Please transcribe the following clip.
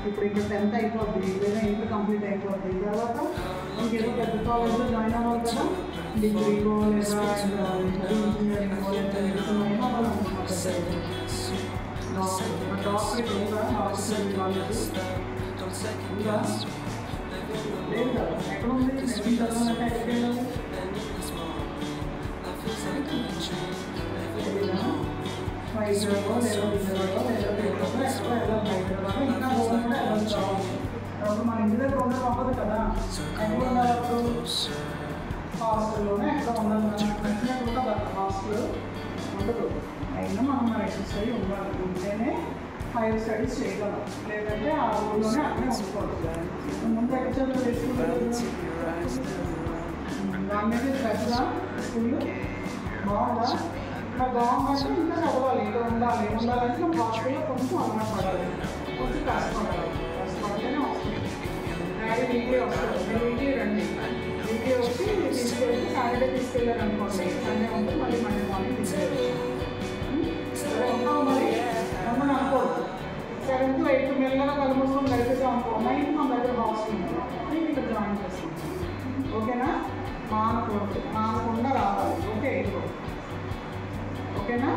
ఇప్పుడు ఇంకా 10th అయిపోద్ది, లేదా ఇంటర్ కంప్లీట్ అయిపోద్ది. తర్వాత ఇంకేదో పెద్ద కాలేజ్లో జాయిన్ అవ్వాలి కదా, డిగ్రీకో లేదా ఇంజనీరింగో లేదా మెడిసిన్ అయినా అవ్వాలనుకుంటున్నాను. డాక్టరేట్ ఉందా? డాక్టర్ కాలేజ్ ఉందా? లేదు కదా. ఎక్కడ ఉంది మెడిసిన్ చదవాలంటే? ఎక్కడికి వెళ్ళాలి? వైజాగో లేదా విజయవాడో లేదా తిరుపతిలో ఎక్కడో వెళ్ళాలి. హైదరాబాద్ ఇంకా దూరం కూడా వెళ్ళాలి కావాలి. అప్పుడు మన ఇంటి దగ్గర ఉండడం అవ్వదు కదా. ఎక్కడ ఉండాలి అప్పుడు? హాస్టల్లోనే ఎక్కడ ఉండాలి. నచ్చినట్టు ఉంటుంది అక్కడ హాస్టల్ ఉండదు. అయినా మనం రిజిస్టర్ అయ్యి ఉండాలి. ఉంటేనే హైయర్ స్టడీస్ చేయగలం. లేదంటే ఆ ఊళ్ళోనే అక్కడే ఉంచుకోవచ్చు. ముందు ఎక్కడ చదువు వేసుకుంటారు. దాని మీద శ్రద్ధ స్కూల్ బాగుందా? ఇక్కడ బాగుందంటే ఇంకా చదవాలి. ఏదో ఉండాలి. ఉండాలంటే మనం హాస్టల్లో కొంచెం అలవాటు పడాలి, కొంచెం కష్టపడాలి. కష్టపడితేనే వస్తుంది. డాడీ వీక్లీ వస్తారు. మీరు వీక్లీ రండి. వీక్లీ వచ్చి తీసుకెళ్ళి సాటర్డే తీసుకెళ్ళారు అనుకోండి, సండే ఉంటే మళ్ళీ మండే మార్నింగ్ తీసుకెళ్ళి సరే ఉంటావు. మరి మమ్మల్ని అనుకోవద్దు. 7th 8th మెల్లగా కలుపుకొని గడిపితే అనుకో. 9th మన దగ్గర హాస్టల్ ఉంది, నేను ఇక్కడ జాయిన్ చేస్తాను. ఓకేనా? మానకుండా రావాలి. ఓకే ఓకేనా?